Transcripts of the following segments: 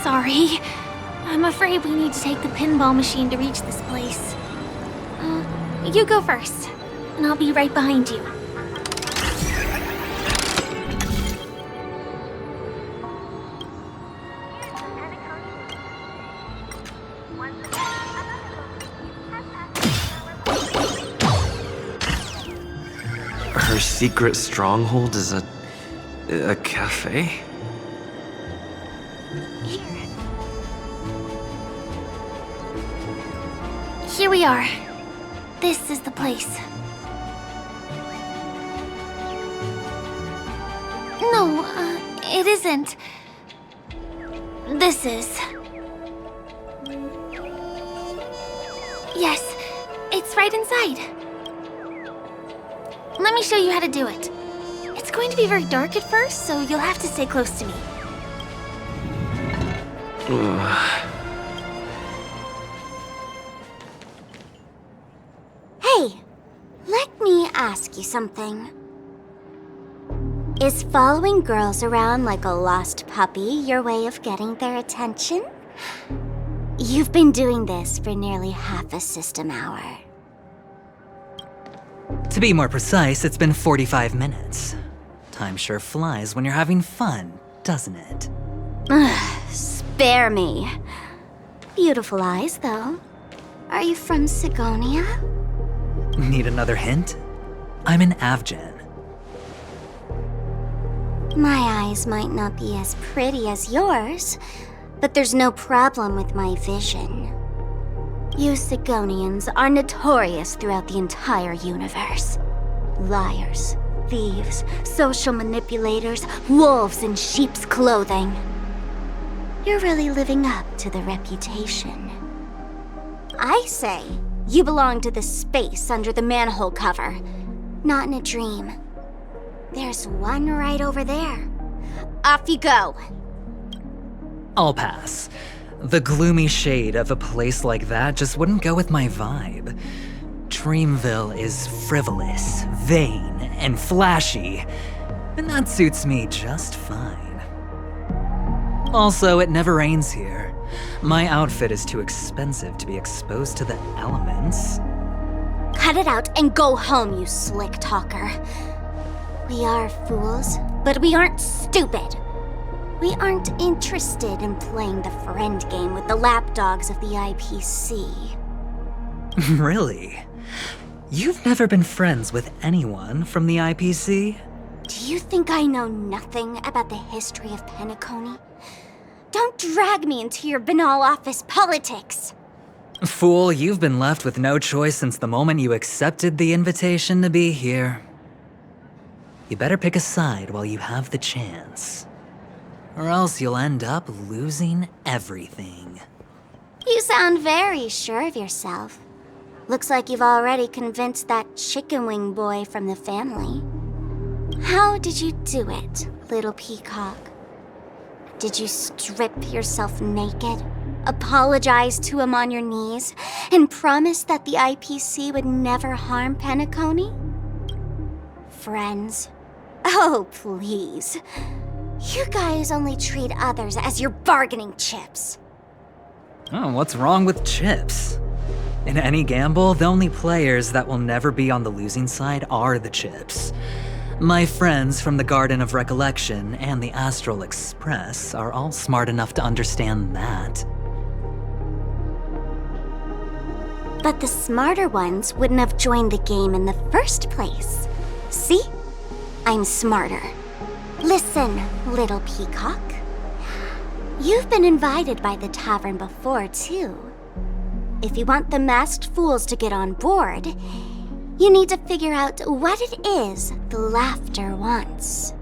sorry. I'm afraid we need to take the pinball machine to reach this place. You go first, and I'll be right behind you. Her secret stronghold is a cafe? Here we are. This is the place. No, it isn't. This is. Yes, it's right inside. Let me show you how to do it. It's going to be very dark at first, so you'll have to stay close to me. Hey, let me ask you something. Is following girls around like a lost puppy your way of getting their attention? You've been doing this for nearly half a system hour. To be more precise, it's been 45 minutes. Time sure flies when you're having fun, doesn't it? Spare me. Beautiful eyes, though. Are you from Sigonia? Need another hint? I'm an Avgen. My eyes might not be as pretty as yours, but there's no problem with my vision. You Sigonians are notorious throughout the entire universe. Liars, thieves, social manipulators, wolves in sheep's clothing. You're really living up to the reputation. I say, you belong to the space under the manhole cover, not in a dream. There's one right over there. Off you go. I'll pass. The gloomy shade of a place like that just wouldn't go with my vibe. Dreamville is frivolous, vain, and flashy, and that suits me just fine. Also, it never rains here. My outfit is too expensive to be exposed to the elements. Cut it out and go home, you slick talker. We are fools, but we aren't stupid. We aren't interested in playing the friend game with the lapdogs of the IPC. Really? You've never been friends with anyone from the IPC? Do you think I know nothing about the history of Penacony? Don't drag me into your banal office politics! Fool, you've been left with no choice since the moment you accepted the invitation to be here. You better pick a side while you have the chance. Or else you'll end up losing everything. You sound very sure of yourself. Looks like you've already convinced that chicken wing boy from the family. How did you do it, little peacock? Did you strip yourself naked, apologize to him on your knees, and promise that the IPC would never harm Penacony? Friends? Oh, please. You guys only treat others as your bargaining chips. Oh, what's wrong with chips? In any gamble, the only players that will never be on the losing side are the chips. My friends from the Garden of Recollection and the Astral Express are all smart enough to understand that. But the smarter ones wouldn't have joined the game in the first place. See? I'm smarter. Listen, little peacock. You've been invited by the tavern before, too. If you want the masked fools to get on board, you need to figure out what it is the laughter wants.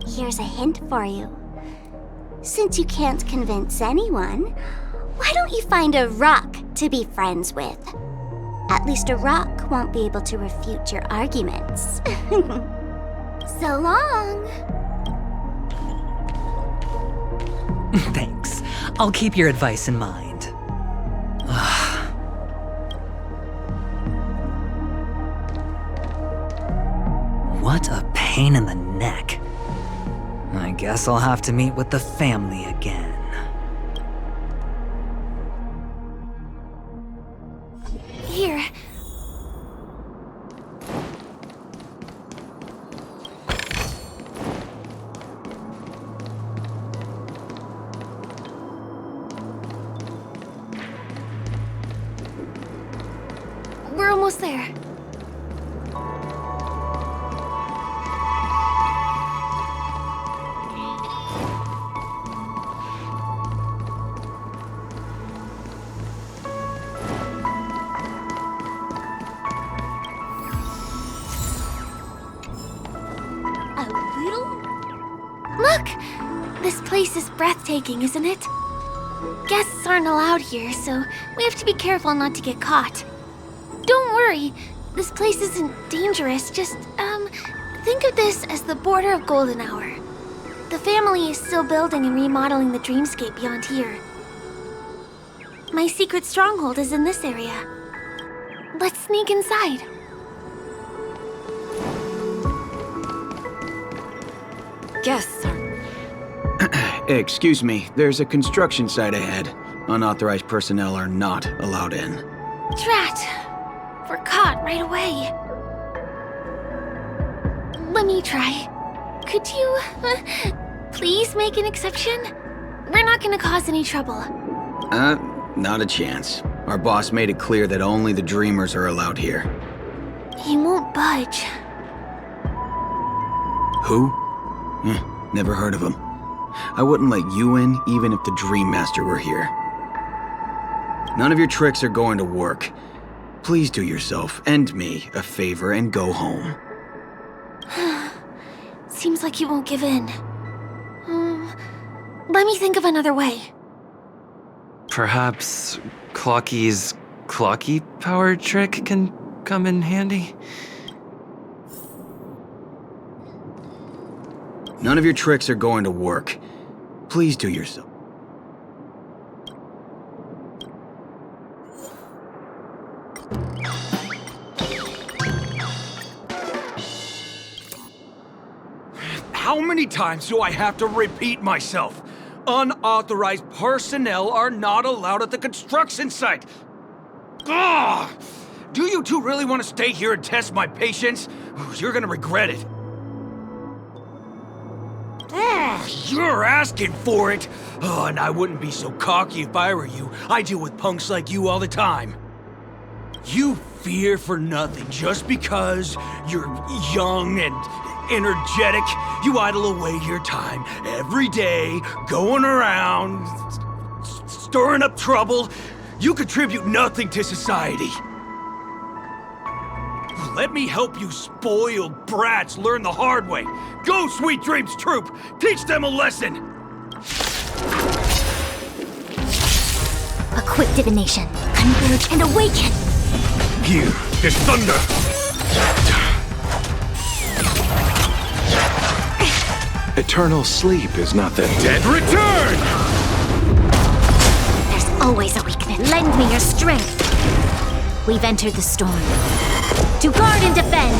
Here's a hint for you. Since you can't convince anyone, why don't you find a rock to be friends with? At least a rock won't be able to refute your arguments. So long! Thanks. I'll keep your advice in mind. What a pain in the neck. I guess I'll have to meet with the family again. there. A little? Look! This place is breathtaking, isn't it? Guests aren't allowed here, so we have to be careful not to get caught. Don't worry, this place isn't dangerous, just, think of this as the border of Golden Hour. The family is still building and remodeling the dreamscape beyond here. My secret stronghold is in this area. Let's sneak inside. Guests are... Excuse me, there's a construction site ahead. Unauthorized personnel are not allowed in. Drat! We're caught right away. Let me try. Could you, please make an exception? We're not gonna cause any trouble. Not a chance. Our boss made it clear that only the dreamers are allowed here. He won't budge. Who? Never heard of him. I wouldn't let you in, even if the Dream Master were here. None of your tricks are going to work. Please do yourself and me a favor and go home. Seems like he won't give in. Let me think of another way. Perhaps Clocky's Clocky power trick can come in handy? None of your tricks are going to work. Please do yourself. How many times do I have to repeat myself? Unauthorized personnel are not allowed at the construction site. Ugh! Do you two really want to stay here and test my patience? You're gonna regret it. You're asking for it. Oh, and I wouldn't be so cocky if I were you. I deal with punks like you all the time. You fear for nothing just because you're young and energetic. You idle away your time every day, going around, stirring up trouble. You contribute nothing to society. Let me help you spoiled brats learn the hard way. Go, Sweet Dreams Troop! Teach them a lesson! Equip divination, converge and awaken! Here is thunder! Eternal sleep is not that Dead return! There's always a weakness. Lend me your strength. We've entered the storm. To guard and defend!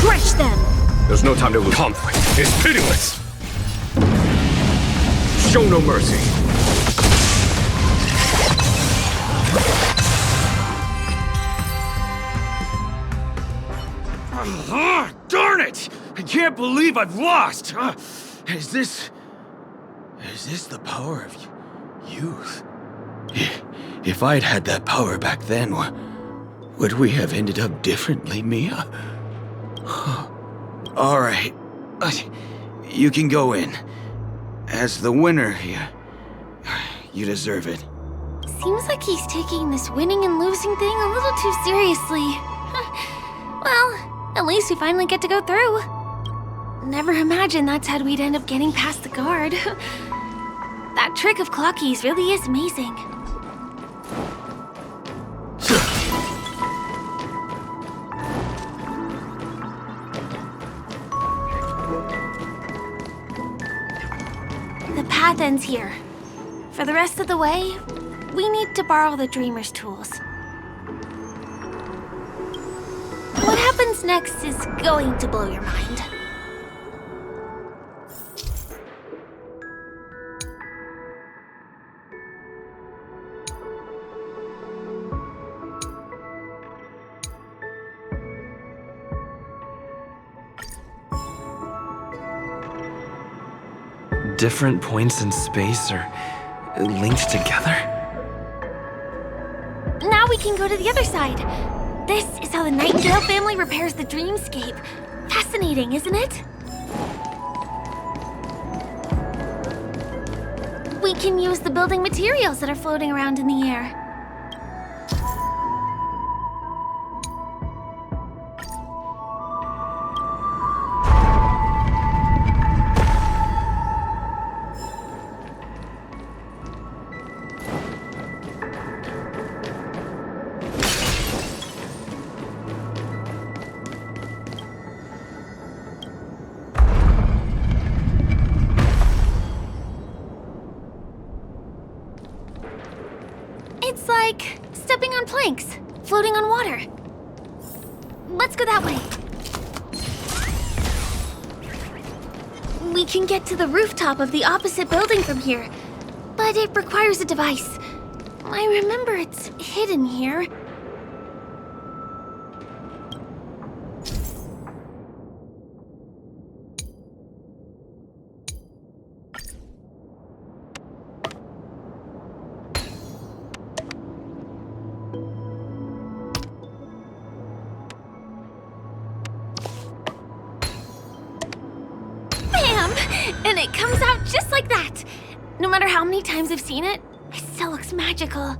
Crush them! There's no time to lose. Conflict is pitiless! Show no mercy. Darn it! I can't believe I've lost! Is this the power of youth? If I'd had that power back then, would we have ended up differently, Mia? All right. You can go in. As the winner, you deserve it. Seems like he's taking this winning and losing thing a little too seriously. Well, at least we finally get to go through. Never imagined that's how we'd end up getting past the guard. That trick of Clocky's really is amazing. The path ends here. For the rest of the way, we need to borrow the Dreamer's tools. What happens next is going to blow your mind. Different points in space are linked together? Now we can go to the other side. This is how the Nightingale family repairs the dreamscape. Fascinating, isn't it? We can use the building materials that are floating around in the air. It's like stepping on planks, floating on water. Let's go that way. We can get to the rooftop of the opposite building from here, but it requires a device. I remember it's hidden here. And it comes out just like that. No matter how many times I've seen it, it still looks magical.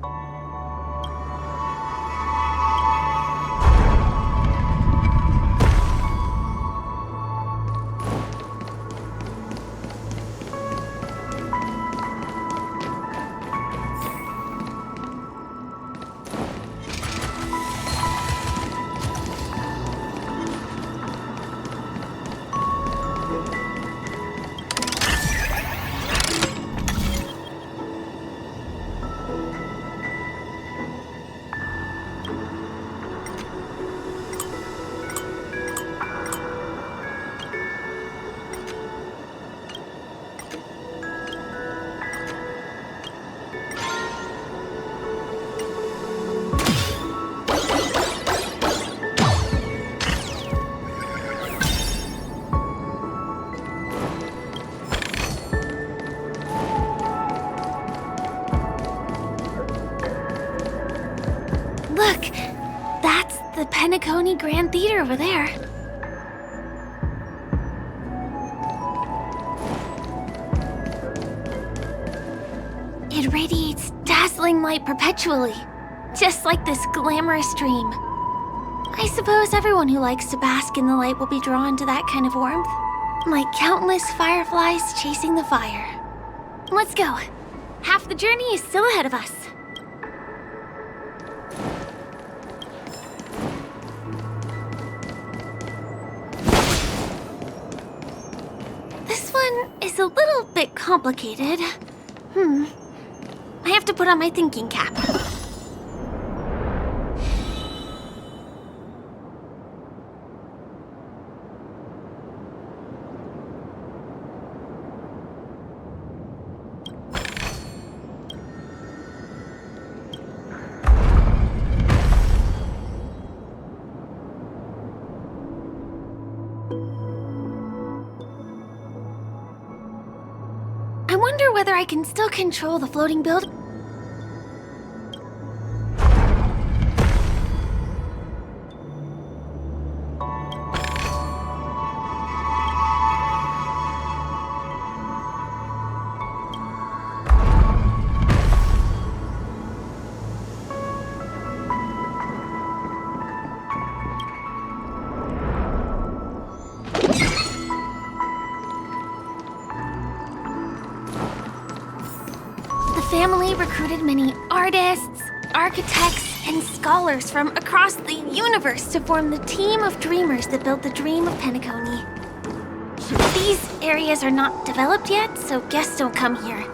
Look, that's the Penacony Grand Theater over there. It radiates dazzling light perpetually, just like this glamorous dream. I suppose everyone who likes to bask in the light will be drawn to that kind of warmth, like countless fireflies chasing the fire. Let's go. Half the journey is still ahead of us. This one is a little bit complicated. I have to put on my thinking cap. I wonder whether I can still control the floating build. The family recruited many artists, architects, and scholars from across the universe to form the team of dreamers that built the dream of Penacony. These areas are not developed yet, so guests don't come here.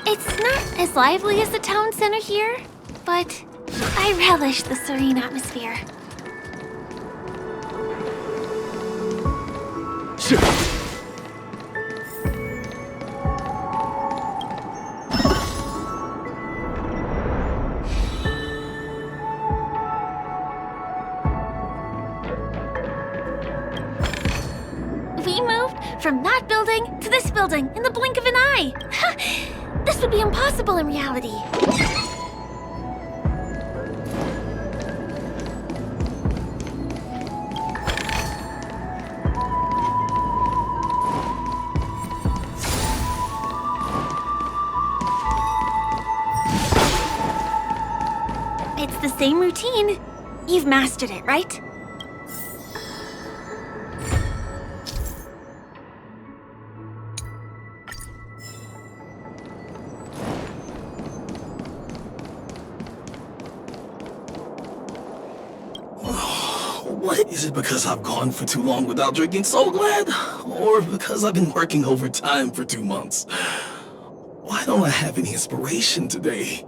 It's not as lively as the town center here, but I relish the serene atmosphere. We moved from that building to this building in the blink of an eye. This would be impossible in reality. same routine. You've mastered it, right? What? Is it because I've gone for too long without drinking So Glad? Or because I've been working overtime for 2 months? Why don't I have any inspiration today?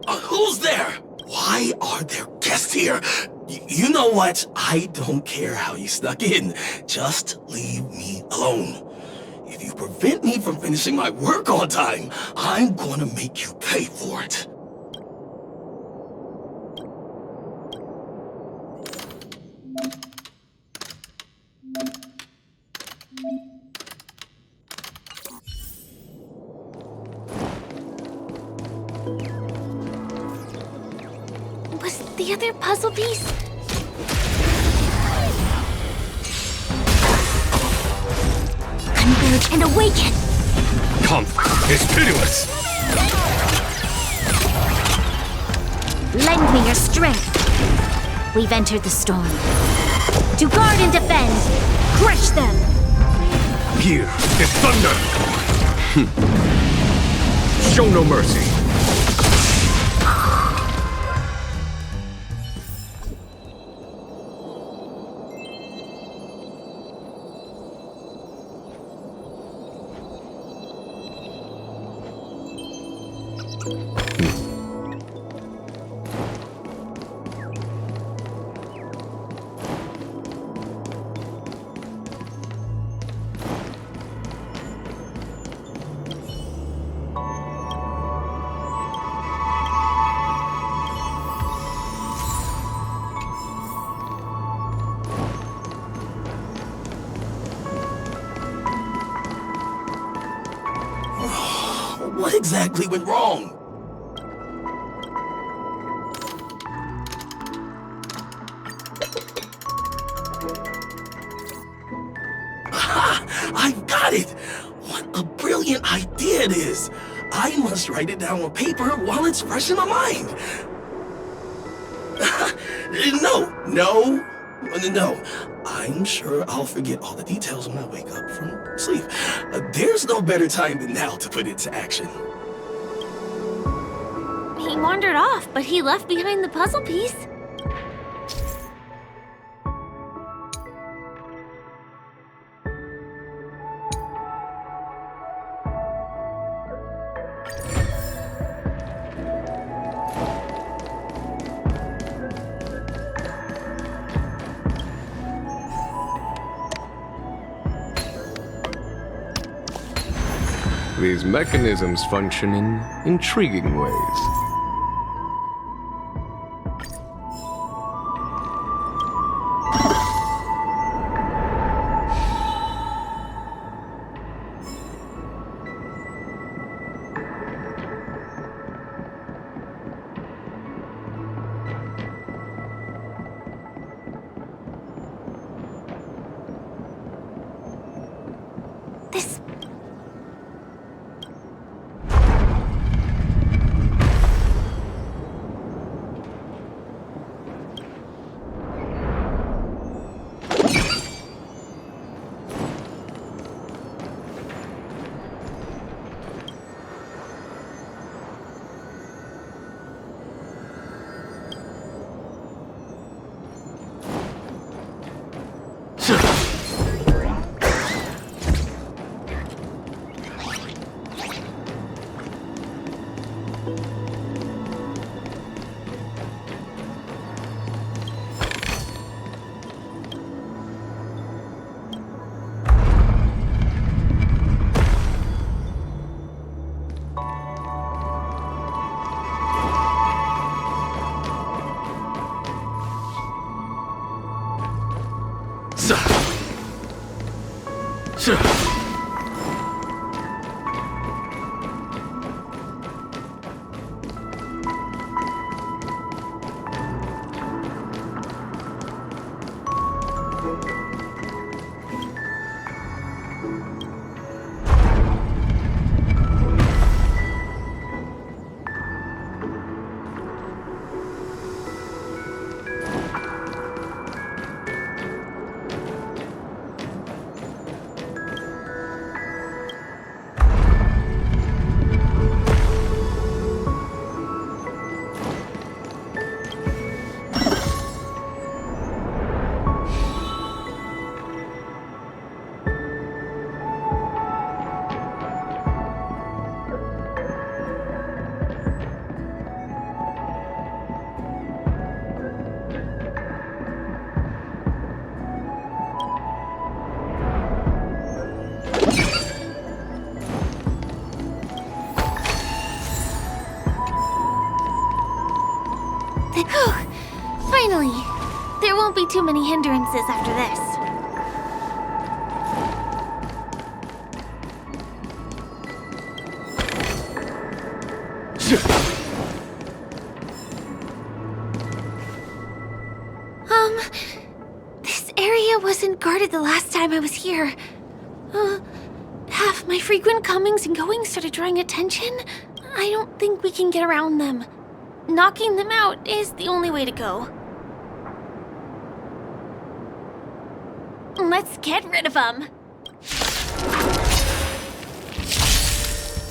Who's there? Why are there guests here? You know what? I don't care how you snuck in. Just leave me alone. If you prevent me from finishing my work on time, I'm gonna make you pay for it. Was the other puzzle piece? Converge and awaken! Come is pitiless. Lend me your strength. We've entered the storm. To guard and defend, crush them! Here is thunder. Show no mercy. What exactly went wrong? Aha! I got it! What a brilliant idea it is! I must write it down on paper while it's fresh in my mind. No. I'm sure I'll forget all the details when I wake up from sleep. There's no better time than now to put it to action. He wandered off, but he left behind the puzzle piece. These mechanisms function in intriguing ways. This... won't be too many hindrances after this. This area wasn't guarded the last time I was here. Half my frequent comings and goings started drawing attention. I don't think we can get around them. Knocking them out is the only way to go. Let's get rid of them.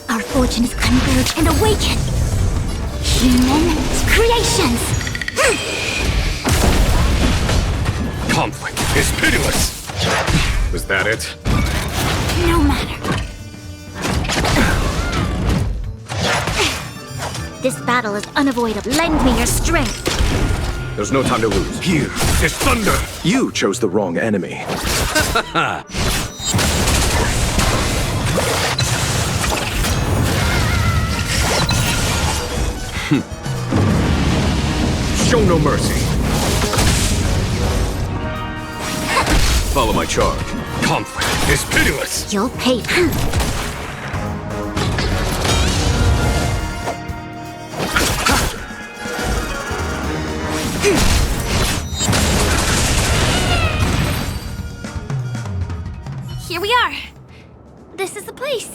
Our fortunes converge and awaken. Human creations. Conflict is pitiless! Was that it? No matter. This battle is unavoidable. Lend me your strength. There's no time to lose. Here is thunder! You chose the wrong enemy. Show no mercy. Follow my charge. Conflict is pitiless. You'll pay. Here we are. This is the place.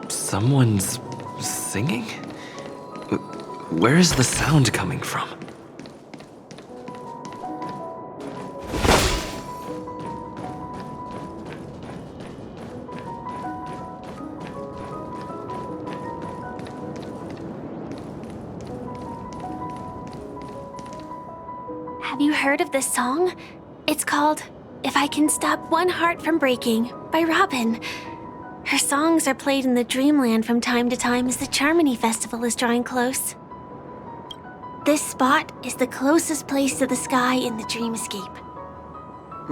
Someone's singing? Where is the sound coming from? Have you heard of this song? It's called If I Can Stop One Heart From Breaking by Robin. Her songs are played in the Dreamland from time to time as the Charmony Festival is drawing close. This spot is the closest place to the sky in the dreamscape.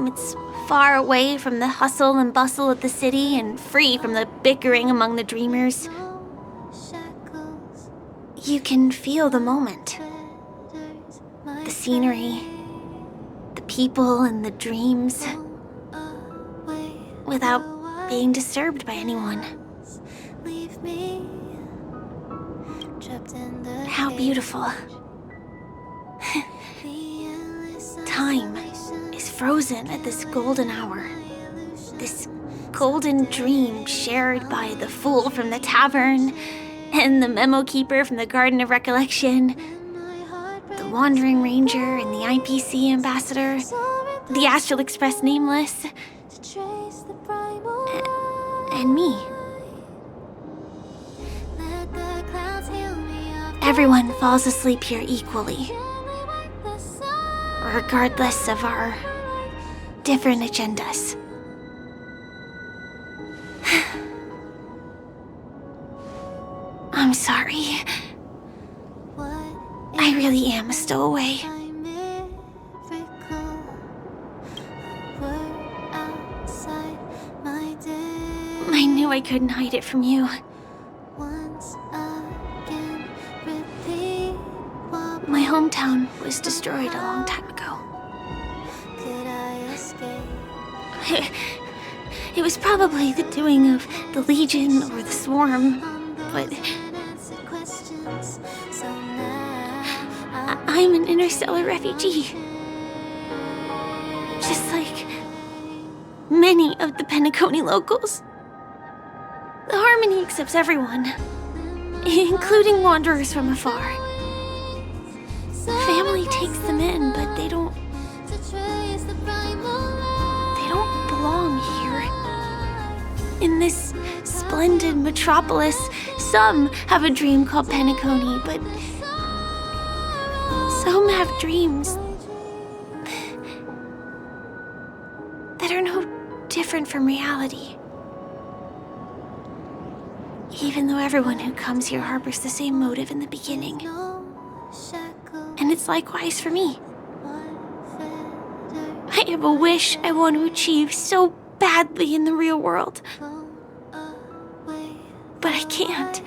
It's far away from the hustle and bustle of the city and free from the bickering among the dreamers. You can feel the moment. The scenery, the people and the dreams, without being disturbed by anyone. How beautiful. Time is frozen at this golden hour. This golden dream shared by the fool from the tavern and the memo keeper from the Garden of Recollection, the Wandering Ranger and the IPC ambassador, the Astral Express Nameless, and me. Everyone falls asleep here equally, regardless of our different agendas. I'm sorry. I really am a stowaway. I knew I couldn't hide it from you. My hometown was destroyed a long time ago. It was probably the doing of the Legion or the Swarm, but I'm an interstellar refugee. Just like many of the Penacony locals. The Harmony accepts everyone, including wanderers from afar. Family takes them in, but they don't belong here. In this splendid metropolis, some have a dream called Penacony, but some have dreams that are no different from reality. Even though everyone who comes here harbors the same motive in the beginning. And it's likewise for me. I have a wish I want to achieve so badly in the real world. But I can't.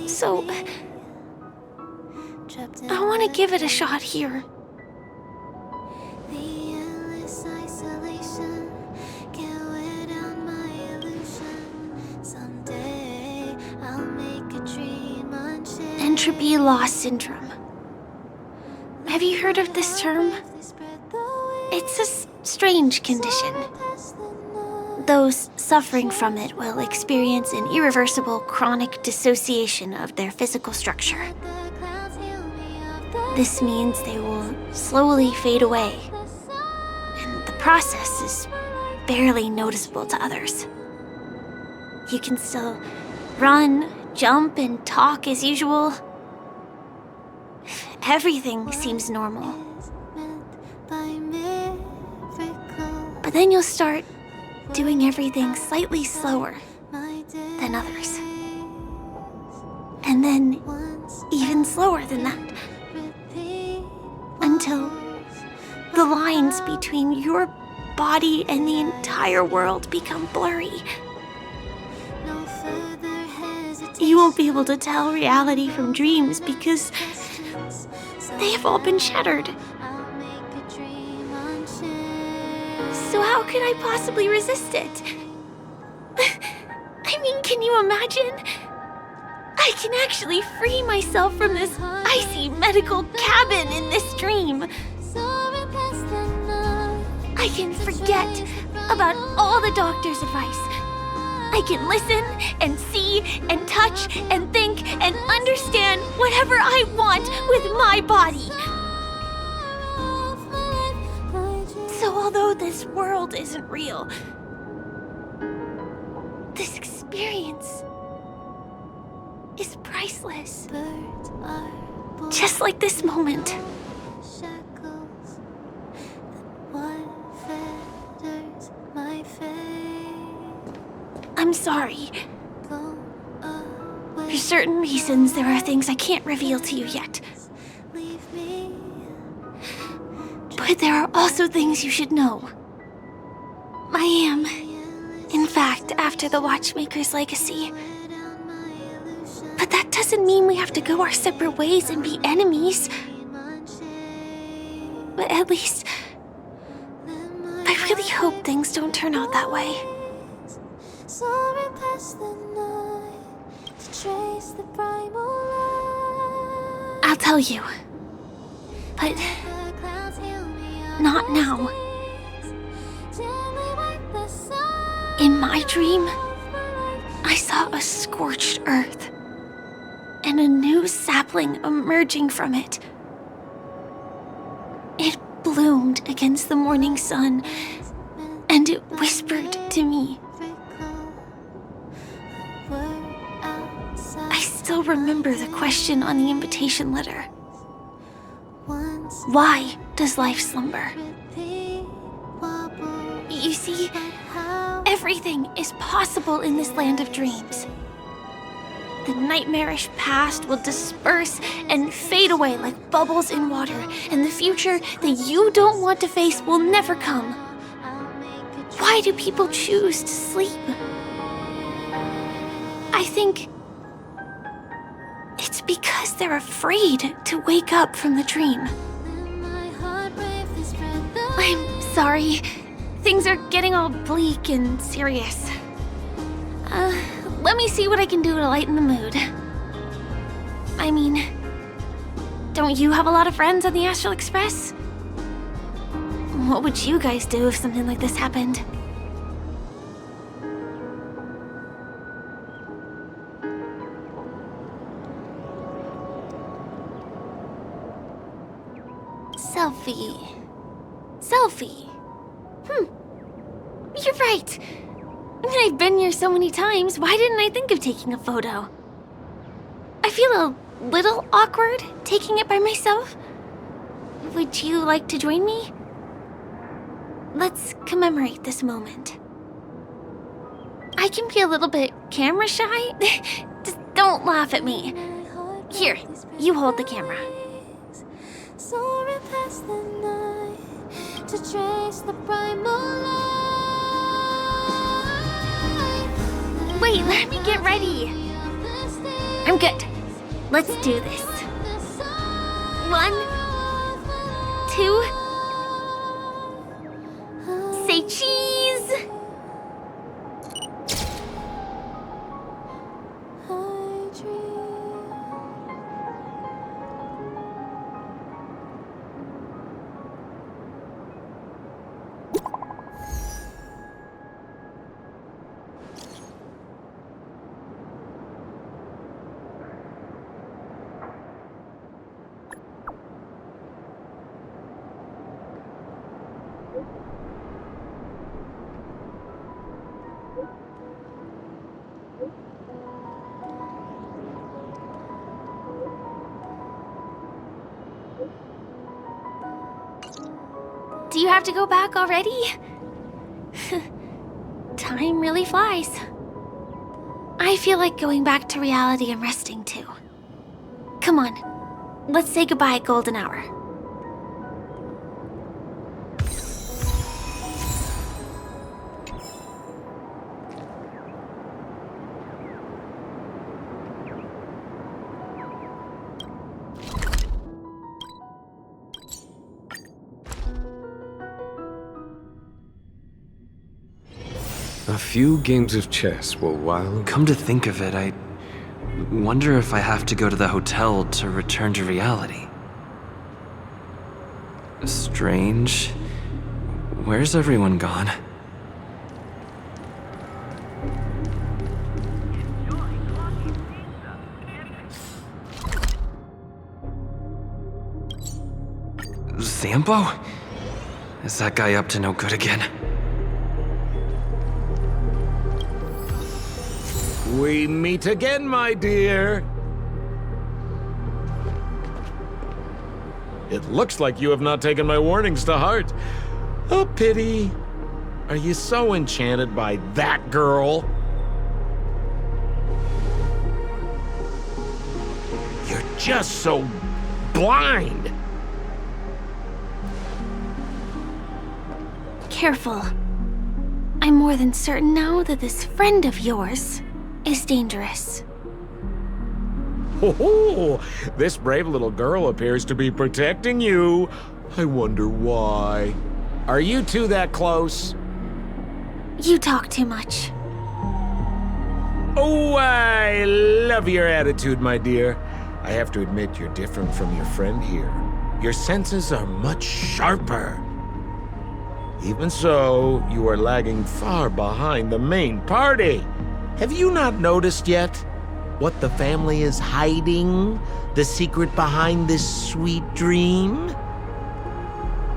So I want to give it a shot here. Entropy loss syndrome. Have you heard of this term? It's a strange condition. Those suffering from it will experience an irreversible chronic dissociation of their physical structure. This means they will slowly fade away, and the process is barely noticeable to others. You can still run, jump, and talk as usual. Everything seems normal. But then you'll start doing everything slightly slower than others. And then even slower than that. Until the lines between your body and the entire world become blurry. You won't be able to tell reality from dreams because they have all been shattered. So how could I possibly resist it? I mean, can you imagine? I can actually free myself from this icy medical cabin in this dream. I can forget about all the doctor's advice. I can listen and see and touch and think and understand whatever I want with my body. So although this world isn't real, this experience is priceless. Just like this moment. I'm sorry. For certain reasons, there are things I can't reveal to you yet. But there are also things you should know. I am, in fact, after the Watchmaker's legacy. But that doesn't mean we have to go our separate ways and be enemies. But at least, I really hope things don't turn out that way. I'll tell you. But not now. In my dream, I saw a scorched earth and a new sapling emerging from it. It bloomed against the morning sun, and it whispered to me. I still remember the question on the invitation letter. Why does life slumber? You see, everything is possible in this land of dreams. The nightmarish past will disperse and fade away like bubbles in water, and the future that you don't want to face will never come. Why do people choose to sleep? I think it's because they're afraid to wake up from the dream. I'm sorry. Things are getting all bleak and serious. Let me see what I can do to lighten the mood. I mean, don't you have a lot of friends on the Astral Express? What would you guys do if something like this happened? Selfie. You're right. I mean, I've been here so many times. Why didn't I think of taking a photo? I feel a little awkward taking it by myself. Would you like to join me? Let's commemorate this moment. I can be a little bit camera shy. Just don't laugh at me. Here, you hold the camera. To trace the primal light. Wait, let me get ready. I'm good. Let's do this. 1, 2... Say cheese! Do you have to go back already? Time really flies. I feel like going back to reality and resting too. Come on, let's say goodbye, Golden Hour. A few games of chess will while... Come to think of it, I wonder if I have to go to the hotel to return to reality. Strange. Where's everyone gone? Zambo? Is that guy up to no good again? We meet again, my dear. It looks like you have not taken my warnings to heart. A pity. Are you so enchanted by that girl? You're just so blind. Careful. I'm more than certain now that this friend of yours is dangerous. Oh, this brave little girl appears to be protecting you. I wonder why. Are you two that close? You talk too much. Oh, I love your attitude, my dear. I have to admit you're different from your friend here. Your senses are much sharper. Even so, you are lagging far behind the main party. Have you not noticed yet what the family is hiding? The secret behind this sweet dream?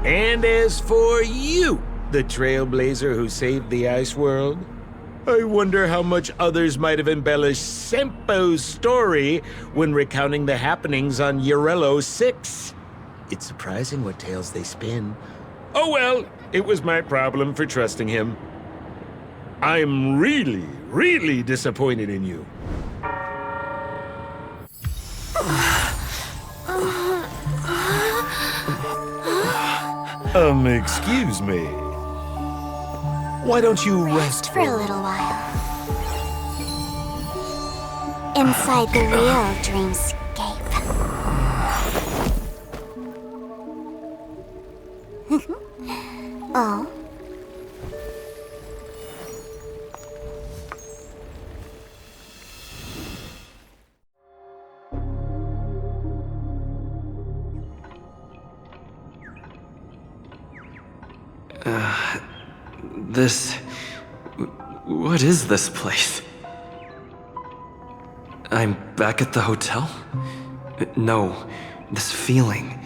And as for you, the trailblazer who saved the ice world, I wonder how much others might have embellished Sempo's story when recounting the happenings on Eurello 6. It's surprising what tales they spin. Oh well, it was my problem for trusting him. I'm really disappointed in you. Excuse me. Why don't you rest For a little while. Inside the real dreamscape. Oh? What is this place? I'm back at the hotel? No, this feeling.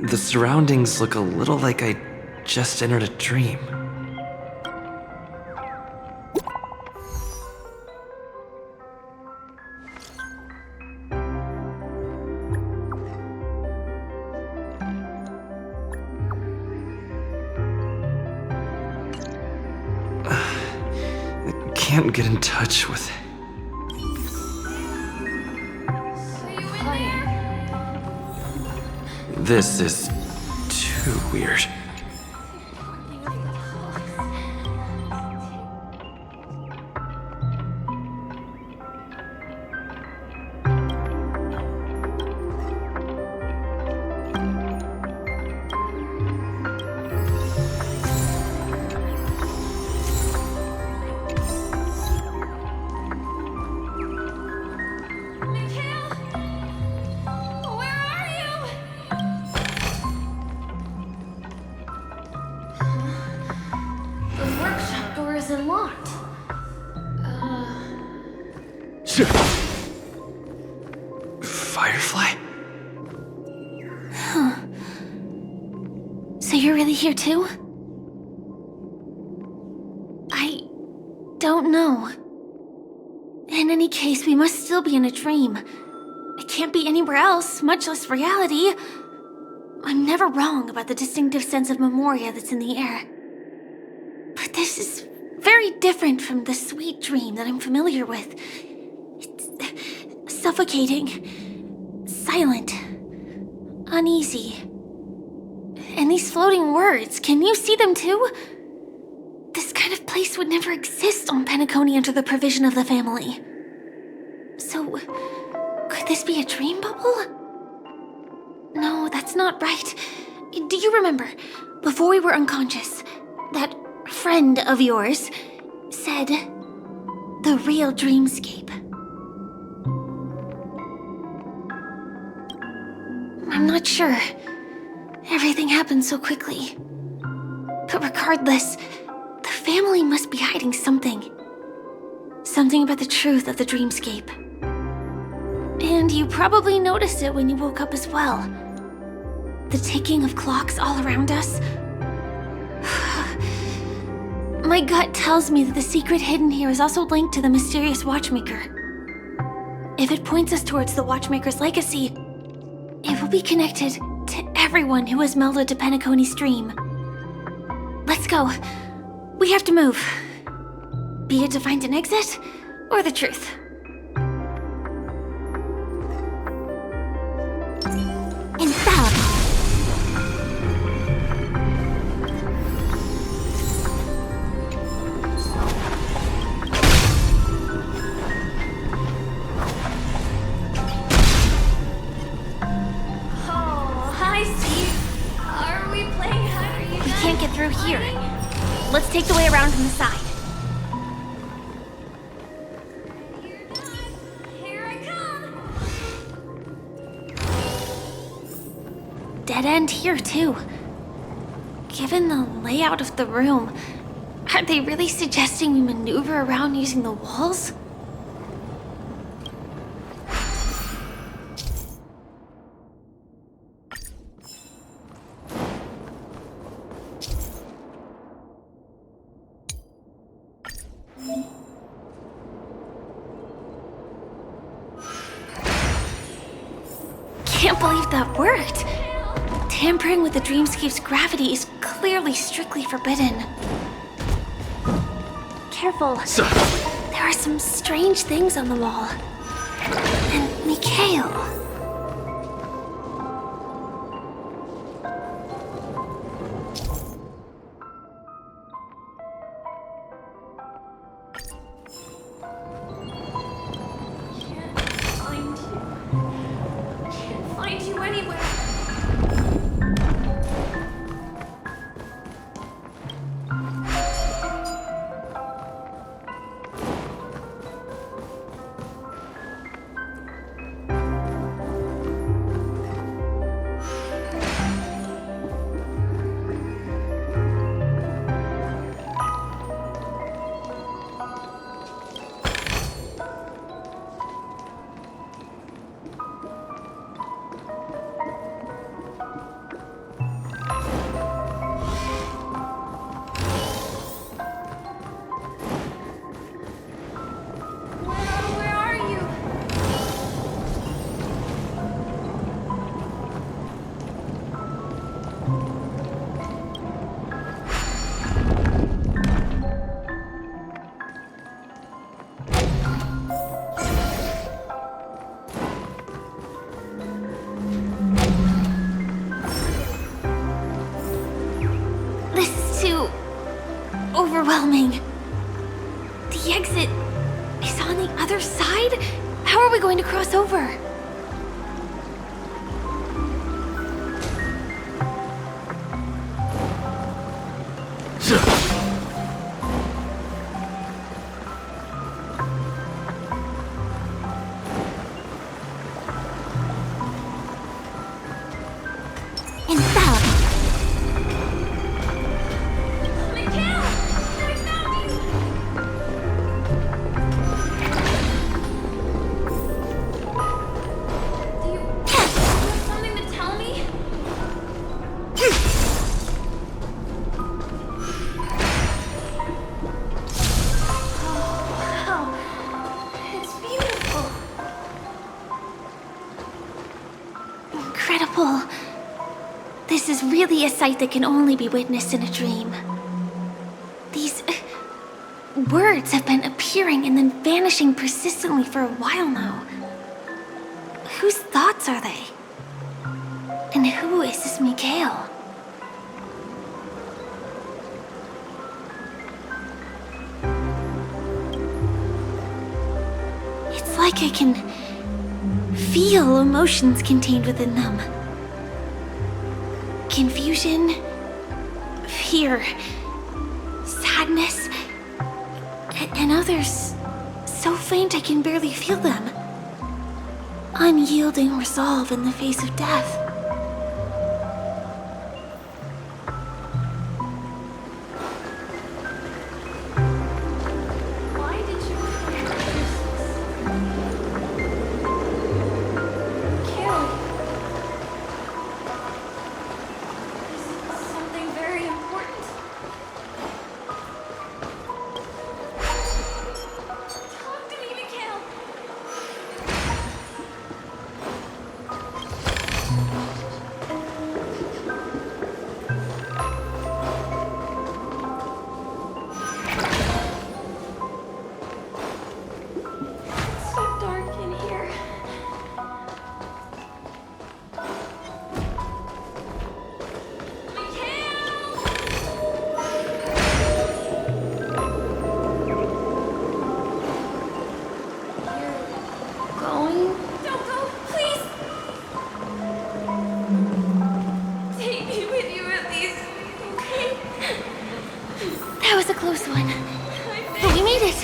The surroundings look a little like I just entered a dream. Can't get in touch with it. This is too weird. Mikhail? Where are you? The workshop door is unlocked. Firefly? So you're really here too? I don't know. In any case, we must still be in a dream. It can't be anywhere else, much less reality. I'm never wrong about the distinctive sense of memoria that's in the air. But this is very different from the sweet dream that I'm familiar with. It's suffocating, silent, uneasy. And these floating words, can you see them too? This kind of place would never exist on Penacony under the provision of the family. So, could this be a dream bubble? No, that's not right. Do you remember, before we were unconscious, that friend of yours said, the real dreamscape? I'm not sure. Everything happened so quickly. But regardless, the family must be hiding something. Something about the truth of the dreamscape. And you probably noticed it when you woke up as well. The ticking of clocks all around us. My gut tells me that the secret hidden here is also linked to the mysterious Watchmaker. If it points us towards the Watchmaker's legacy, it will be connected to everyone who has melded to Penacony's dream. Let's go. We have to move. Be it to find an exit, or the truth. Infallible. Oh, hi, Steve. Are we playing hide or you? We can't get through here. Let's take the way around from the side. Here I come. Dead end here, too. Given the layout of the room, are they really suggesting we maneuver around using the walls? Can't believe that worked. Tampering with the dreamscape's gravity is clearly strictly forbidden. Careful. There are some strange things on the wall. And Mikhail. Can't find you anywhere. Where are you? This is too overwhelming. The exit is on the other side? How are we going to cross over? Infallible. Something to tell me? Oh, wow. It's beautiful. Incredible. This is really a sight that can only be witnessed in a dream. These words have been appearing and then vanishing persistently for a while now. Whose thoughts are they? And who is this Mikhail? It's like I can feel emotions contained within them. Confusion, fear, sadness, and others so faint I can barely feel them. Unyielding resolve in the face of death. Why did you Kill? Is it something very important? Talk to me, Mikhail. It's so dark in here. Going? Don't go, please! Take me with you at least, okay? That was a close one. But we made it.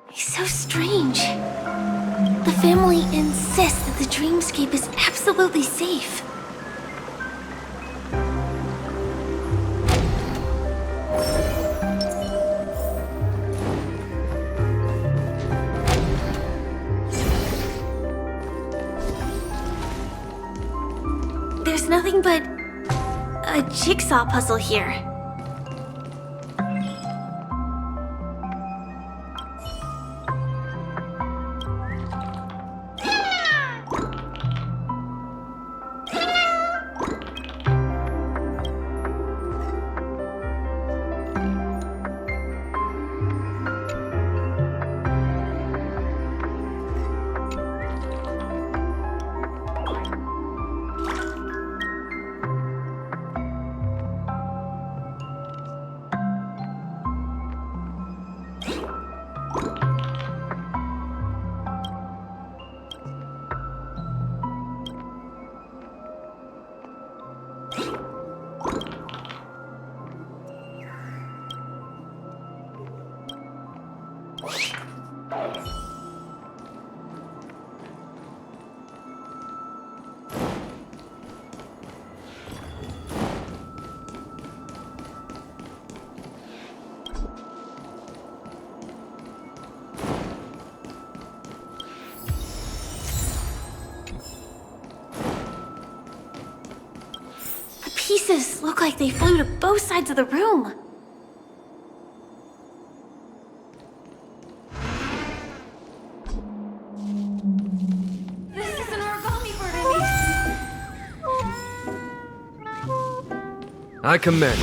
It's so strange. The family insists that the dreamscape is absolutely safe. There's nothing but a jigsaw puzzle here. Pieces look like they flew to both sides of the room. This is an origami bird, I commend.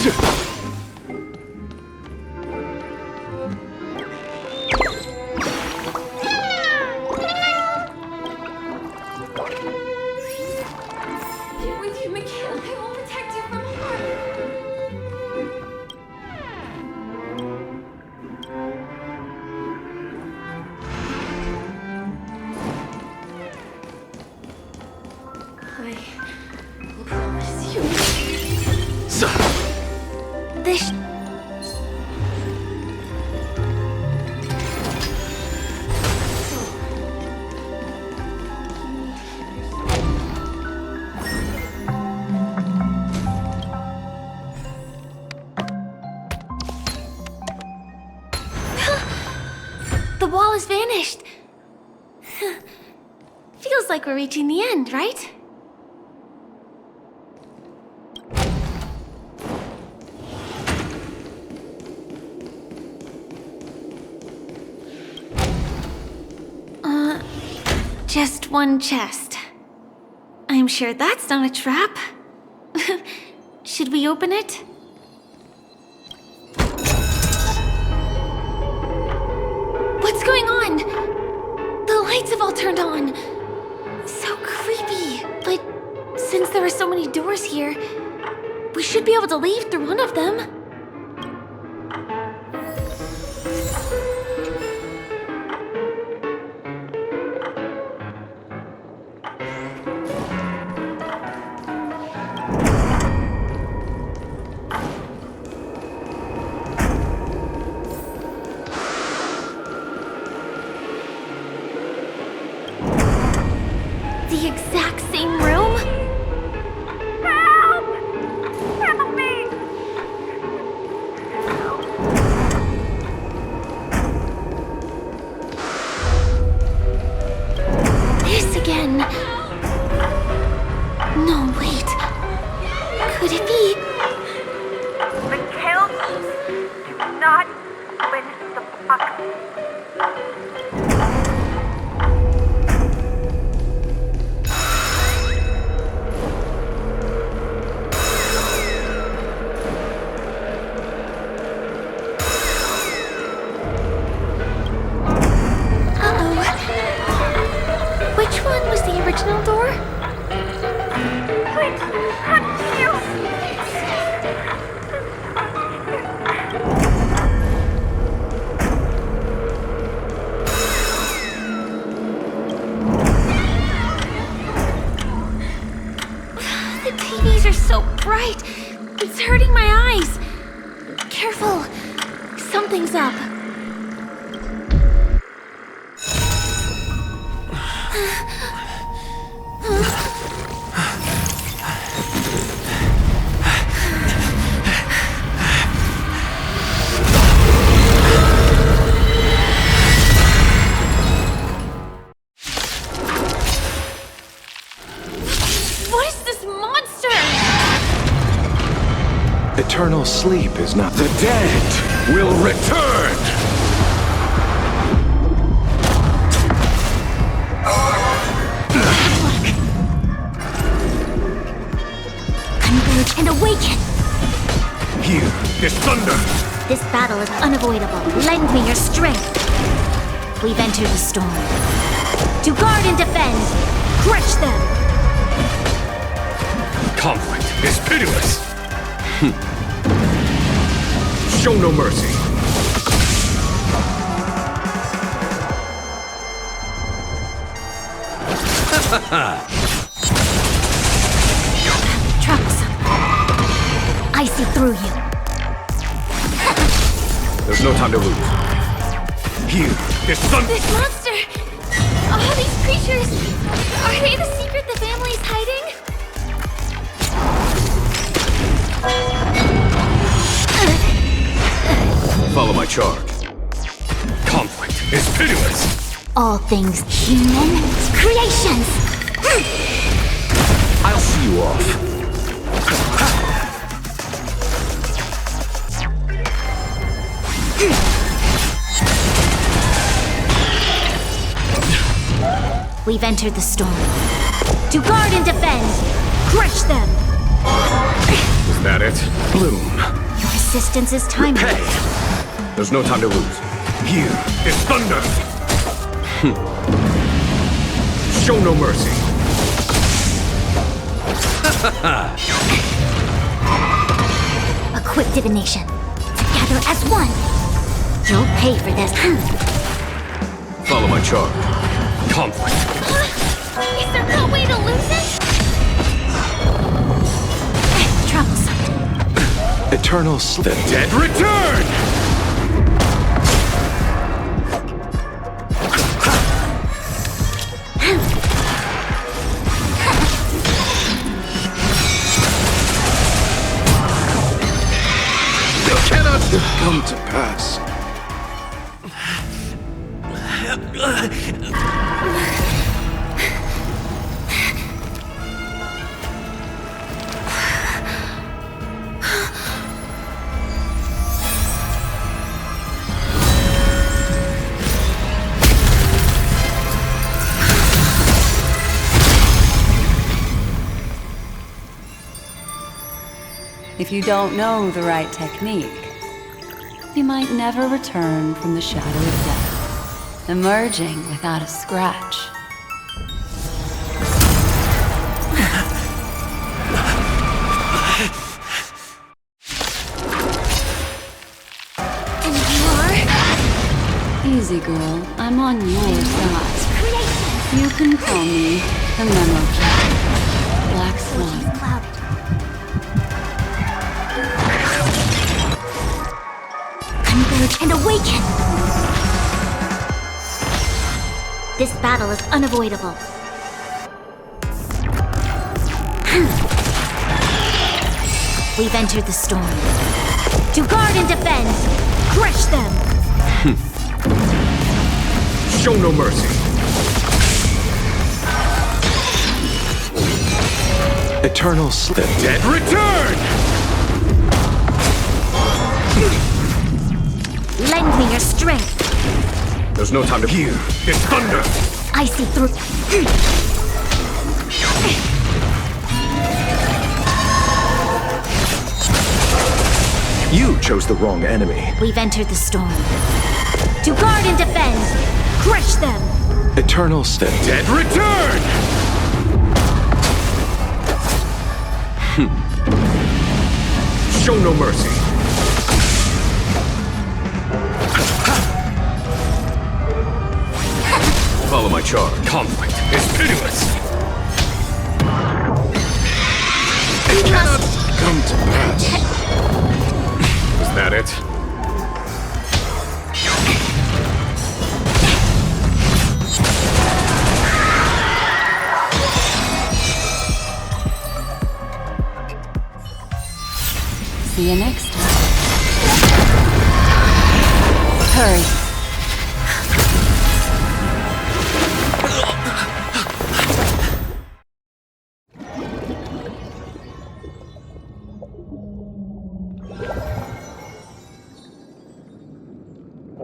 Get with you, Mikhail. I will protect you from harm. I will promise you. This. The wall has vanished. Feels like we're reaching the end, right? Just one chest. I'm sure that's not a trap. Should we open it? What's going on? The lights have all turned on. So creepy. But since there are so many doors here, we should be able to leave through one of them. The exact same room? Help! Help me! This again. No, wait. Could it be? Mikhail, do not open the box. Which one was the original door? Wait, not you! The TVs are so bright. It's hurting my eyes. Careful. Something's up. What is this monster? Eternal sleep is not. The dead will return! Converge and awaken! Here, this thunder! This battle is unavoidable. Lend me your strength. We've entered the storm. To guard and defend, crush them! Conflict is pitiless! Show no mercy! Troublesome. I see through you. There's no time to lose. Here, this thunder! This monster! All these creatures! Are they the secret the family's hiding? Follow my charge. Conflict is pitiless! All things human creations! I'll see you off. We've entered the storm. To guard and defend, crush them! Is that it? Bloom. Resistance is timely. Hey! There's no time to lose. Here is thunder! Show no mercy. A quick divination. Together as one. You'll pay for this. Follow my charm. Conflict. Is there no way to lose it? Troublesome. Eternal slip. The dead return! They cannot come to pass. If you don't know the right technique, you might never return from the shadow of death, emerging without a scratch. And you are? Easy, girl. I'm on your side. You can call me the Memo Kid. Black Swan. Converge and awaken! This battle is unavoidable. We've entered the storm. To guard and defend! Crush them! Show no mercy. Eternal slip. The dead return! Lend me your strength! There's no time to... Here is thunder! I see through... You chose the wrong enemy. We've entered the storm. To guard and defend! Crush them! Eternal slip. Dead return! Show no mercy. Follow my charm. Conflict is pitiless. It cannot come to pass. Is that it? See you next time. Hurry.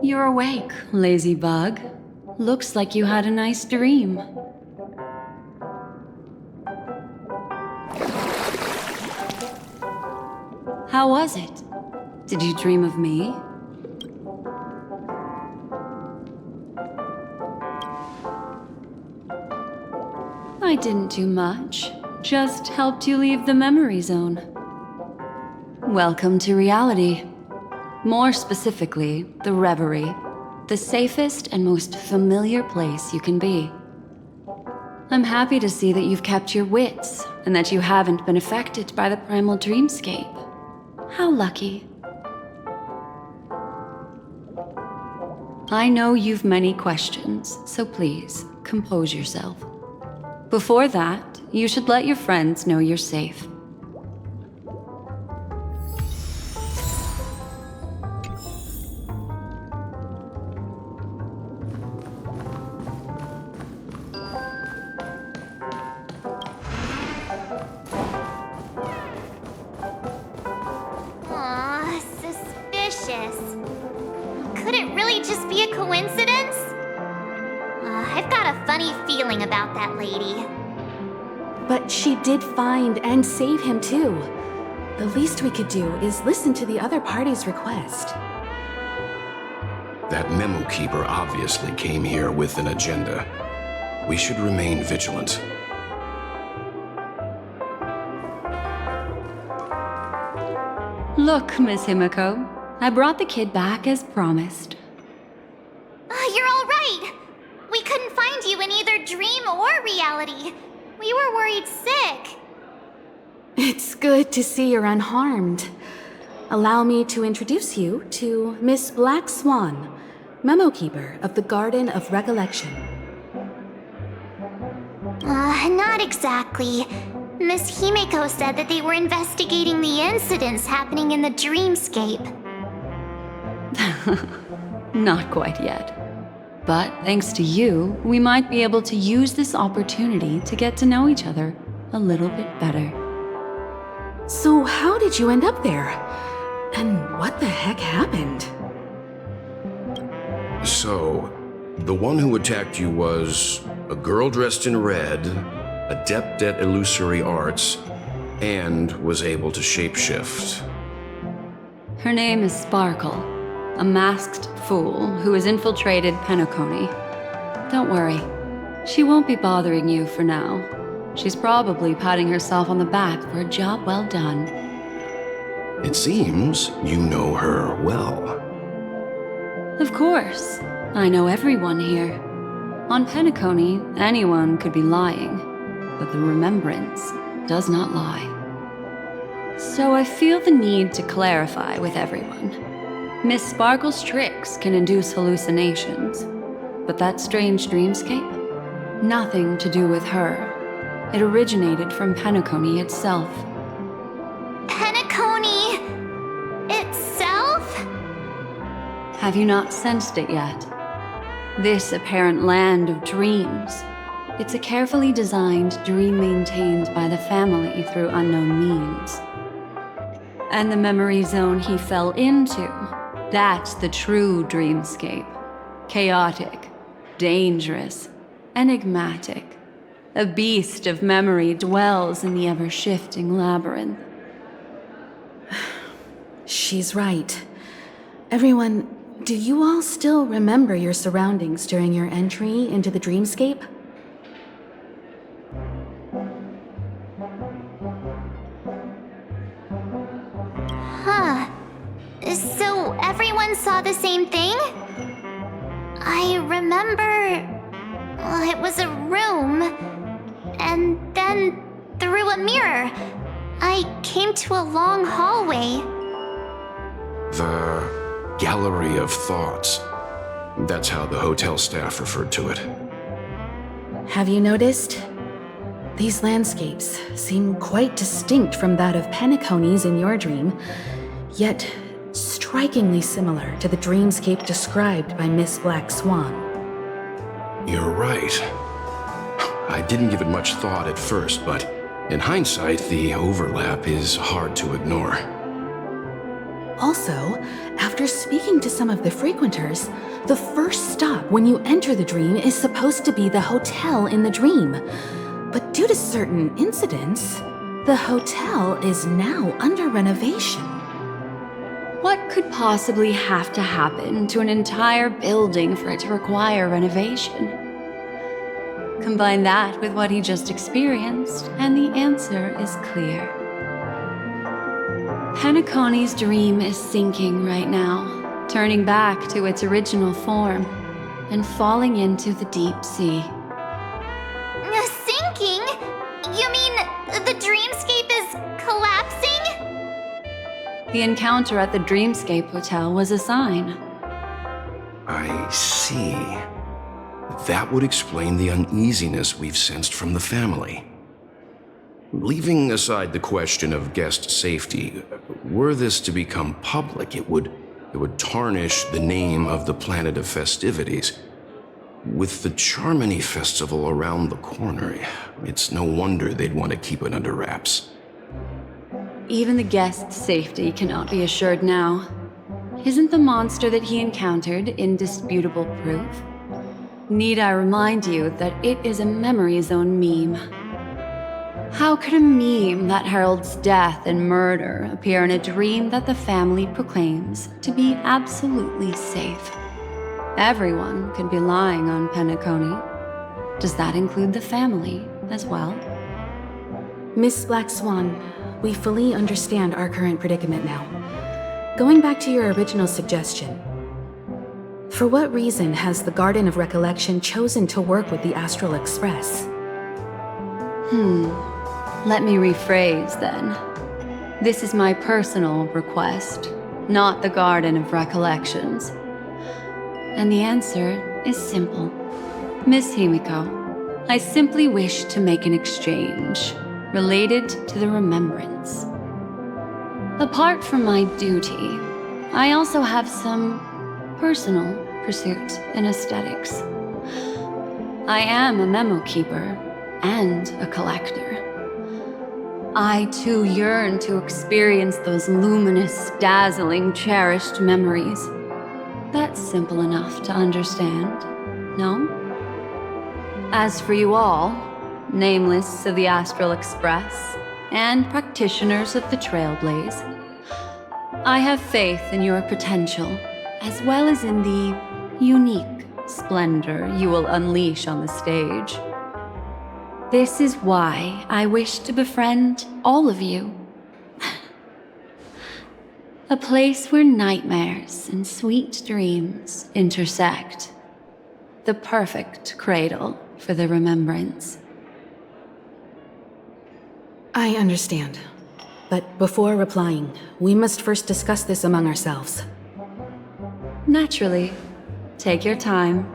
You're awake, lazy bug. Looks like you had a nice dream. How was it? Did you dream of me? I didn't do much. Just helped you leave the memory zone. Welcome to reality. More specifically, the Reverie. The safest and most familiar place you can be. I'm happy to see that you've kept your wits, and that you haven't been affected by the primal dreamscape. How lucky. I know you've many questions, so please, compose yourself. Before that, you should let your friends know you're safe. Aw, suspicious. Could it really just be a coincidence? I've got a funny feeling about that lady. But she did find and save him too. The least we could do is listen to the other party's request. That memo keeper obviously came here with an agenda. We should remain vigilant. Look, Miss Himiko, I brought the kid back as promised. You're all right. We couldn't find you in either dream or reality. We were worried sick. It's good to see you're unharmed. Allow me to introduce you to Miss Black Swan, memo keeper of the Garden of Recollection. Not exactly. Miss Himiko said that they were investigating the incidents happening in the dreamscape. Not quite yet. But thanks to you, we might be able to use this opportunity to get to know each other a little bit better. So how did you end up there? And what the heck happened? So, the one who attacked you was a girl dressed in red, adept at illusory arts, and was able to shapeshift. Her name is Sparkle, a masked fool who has infiltrated Penacony. Don't worry, she won't be bothering you for now. She's probably patting herself on the back for a job well done. It seems you know her well. Of course, I know everyone here. On Penacony, anyone could be lying, but the remembrance does not lie. So I feel the need to clarify with everyone. Miss Sparkle's tricks can induce hallucinations, but that strange dreamscape? Nothing to do with her. It originated from Penacony itself. Penacony itself? Have you not sensed it yet? This apparent land of dreams. It's a carefully designed dream maintained by the family through unknown means. And the memory zone he fell into, that's the true dreamscape. Chaotic, dangerous, enigmatic. A beast of memory dwells in the ever-shifting labyrinth. She's right. Everyone, do you all still remember your surroundings during your entry into the dreamscape? Huh. So everyone saw the same thing? I remember... Well, it was a room. And then, through a mirror, I came to a long hallway. The Gallery of Thoughts. That's how the hotel staff referred to it. Have you noticed? These landscapes seem quite distinct from that of Penacony's in your dream, yet strikingly similar to the dreamscape described by Miss Black Swan. You're right. I didn't give it much thought at first, but in hindsight, the overlap is hard to ignore. Also, after speaking to some of the frequenters, the first stop when you enter the dream is supposed to be the hotel in the dream. But due to certain incidents, the hotel is now under renovation. What could possibly have to happen to an entire building for it to require renovation? Combine that with what he just experienced, and the answer is clear. Penacony's dream is sinking right now, turning back to its original form, and falling into the deep sea. Sinking? You mean the dreamscape is collapsing? The encounter at the Dreamscape Hotel was a sign. I see. That would explain the uneasiness we've sensed from the family. Leaving aside the question of guest safety, were this to become public, it would tarnish the name of the planet of festivities. With the Charmony Festival around the corner, it's no wonder they'd want to keep it under wraps. Even the guest's safety cannot be assured now. Isn't the monster that he encountered indisputable proof? Need I remind you that it is a memory zone meme? How could a meme that heralds death and murder appear in a dream that the family proclaims to be absolutely safe? Everyone could be lying on Penacony. Does that include the family as well? Miss Black Swan, we fully understand our current predicament now. Going back to your original suggestion, for what reason has the Garden of Recollection chosen to work with the Astral Express? Let me rephrase then. This is my personal request, not the Garden of Recollections. And the answer is simple. Miss Himiko, I simply wish to make an exchange related to the remembrance. Apart from my duty, I also have some personal pursuit in aesthetics. I am a memo keeper and a collector. I too yearn to experience those luminous, dazzling, cherished memories. That's simple enough to understand, no? As for you all, nameless of the Astral Express and practitioners of the Trailblaze, I have faith in your potential, as well as in the unique splendor you will unleash on the stage. This is why I wish to befriend all of you. A place where nightmares and sweet dreams intersect. The perfect cradle for the remembrance. I understand. But before replying, we must first discuss this among ourselves. Naturally. Take your time.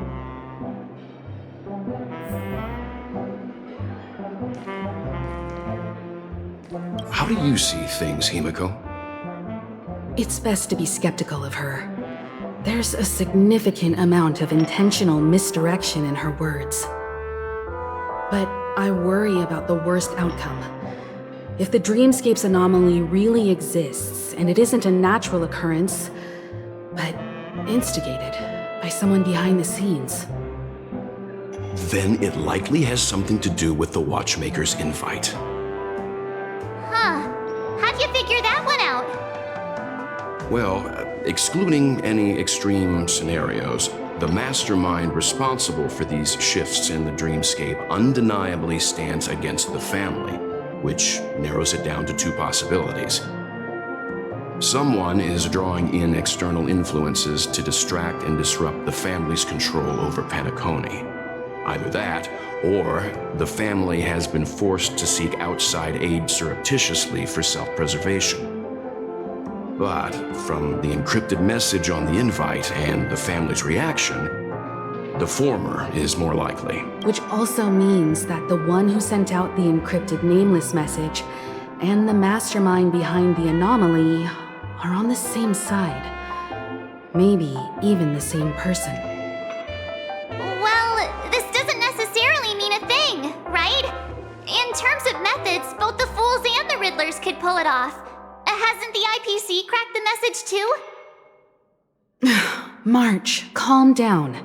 How do you see things, Himiko? It's best to be skeptical of her. There's a significant amount of intentional misdirection in her words. But I worry about the worst outcome. If the dreamscape's anomaly really exists, and it isn't a natural occurrence, but instigated by someone behind the scenes, then it likely has something to do with the Watchmaker's invite. Huh. How'd you figure that one out? Well, excluding any extreme scenarios, the mastermind responsible for these shifts in the dreamscape undeniably stands against the family, which narrows it down to two possibilities. Someone is drawing in external influences to distract and disrupt the family's control over Penacony. Either that, or the family has been forced to seek outside aid surreptitiously for self-preservation. But from the encrypted message on the invite and the family's reaction, the former is more likely. which also means that the one who sent out the encrypted nameless message and the mastermind behind the anomaly are on the same side. Maybe even the same person. Well, this doesn't necessarily mean a thing, right? In terms of methods, both the Fools and the Riddlers could pull it off. Hasn't the IPC cracked the message too? March, calm down.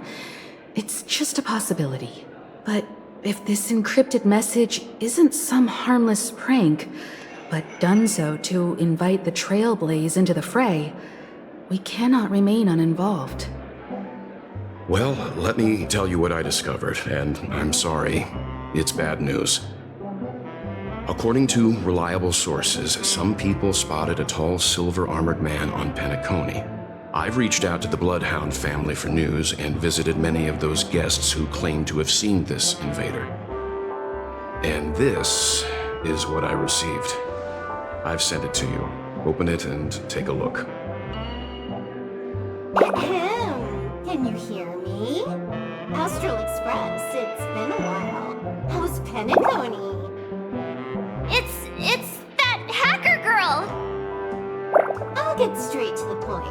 It's just a possibility. But if this encrypted message isn't some harmless prank, but done so to invite the Trailblaze into the fray, we cannot remain uninvolved. Well, let me tell you what I discovered, and I'm sorry, it's bad news. According to reliable sources, some people spotted a tall silver-armored man on Penacony. I've reached out to the Bloodhound family for news and visited many of those guests who claim to have seen this invader. And this is what I received. I've sent it to you. Open it and take a look. Ahem. Can you hear me? Astral Express, it's been a while. How's Penacony? It's that hacker girl! I'll get straight to the point.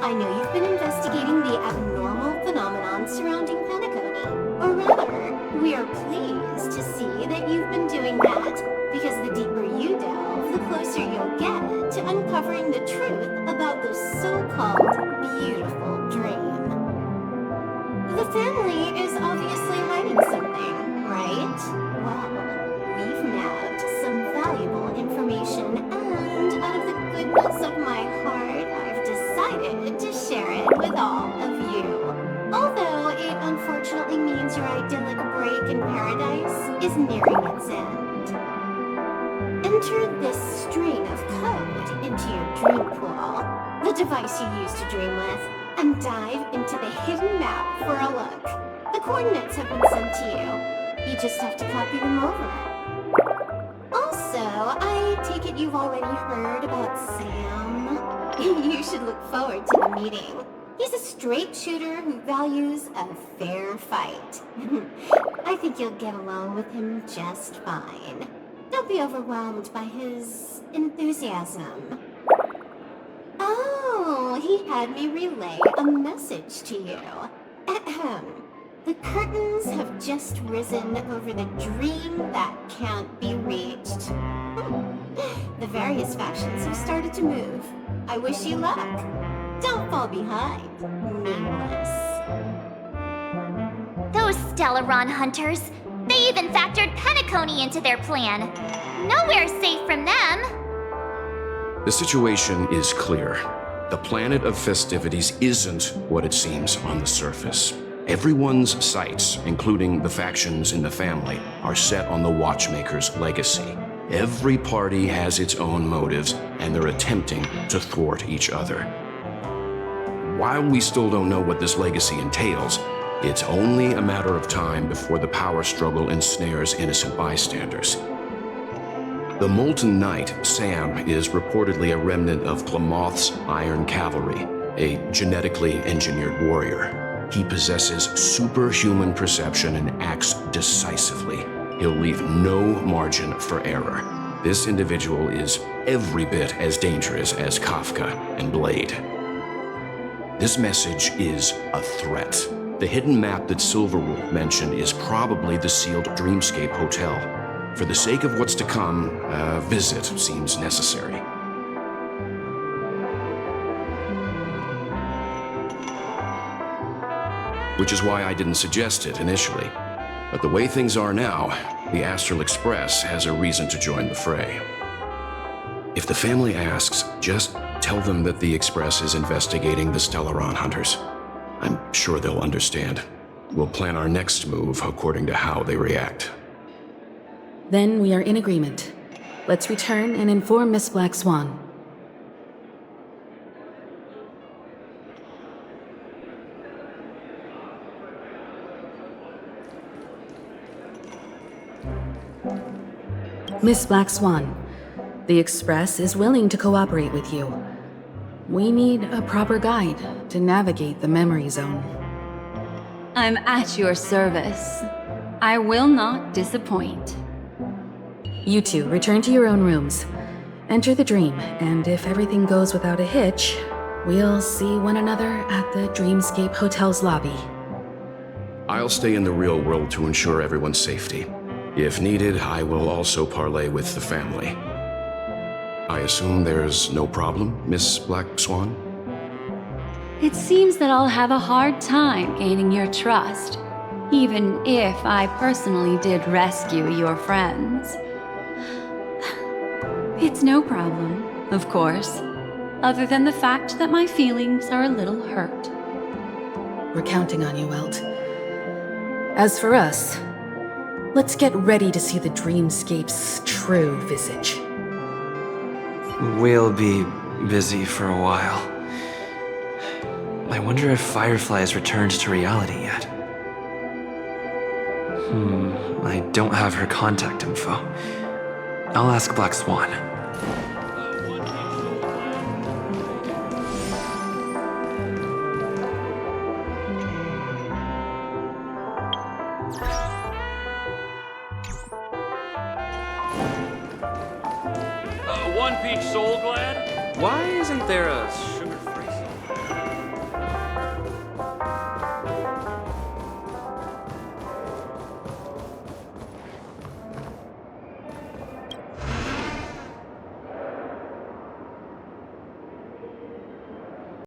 I know you've been investigating the abnormal phenomenon surrounding Penacony. Or rather, we are pleased to see that you've been doing that, because the deeper you delve, the closer you'll get to uncovering the truth about this so-called beautiful dream. The family is obviously hiding something, right? Well, we've nabbed string of code into your dream pool, the device you use to dream with, and dive into the hidden map for a look. The coordinates have been sent to you. You just have to copy them over. Also, I take it you've already heard about Sam. You should look forward to the meeting. He's a straight shooter who values a fair fight. I think you'll get along with him just fine. Don't be overwhelmed by his enthusiasm. Oh, he had me relay a message to you. Ahem. The curtains have just risen over the dream that can't be reached. The various factions have started to move. I wish you luck. Don't fall behind, nameless. Those Stellaron hunters, they even factored Penacony into their plan. Nowhere's safe from them. The situation is clear. The planet of festivities isn't what it seems on the surface. Everyone's sights, including the factions in the family, are set on the Watchmaker's legacy. Every party has its own motives, and they're attempting to thwart each other. While we still don't know what this legacy entails, it's only a matter of time before the power struggle ensnares innocent bystanders. The Molten Knight, Sam, is reportedly a remnant of Glamoth's Iron Cavalry, a genetically engineered warrior. He possesses superhuman perception and acts decisively. He'll leave no margin for error. This individual is every bit as dangerous as Kafka and Blade. This message is a threat. The hidden map that Silverwolf mentioned is probably the sealed Dreamscape Hotel. For the sake of what's to come, a visit seems necessary. Which is why I didn't suggest it initially. But the way things are now, the Astral Express has a reason to join the fray. If the family asks, just tell them that the Express is investigating the Stellaron hunters. I'm sure they'll understand. We'll plan our next move according to how they react. Then we are in agreement. Let's return and inform Miss Black Swan. Miss Black Swan, the Express is willing to cooperate with you. We need a proper guide to navigate the memory zone. I'm at your service. I will not disappoint. You two return to your own rooms. Enter the dream, and if everything goes without a hitch, we'll see one another at the Dreamscape Hotel's lobby. I'll stay in the real world to ensure everyone's safety. If needed, I will also parley with the family. I assume there's no problem, Miss Black Swan? It seems that I'll have a hard time gaining your trust, even if I personally did rescue your friends. It's no problem, of course, other than the fact that my feelings are a little hurt. We're counting on you, Welt. As for us, let's get ready to see the Dreamscape's true visage. We'll be busy for a while. I wonder if Firefly has returned to reality yet. I don't have her contact info. I'll ask Black Swan. One Peach Soul Glad? Why isn't there a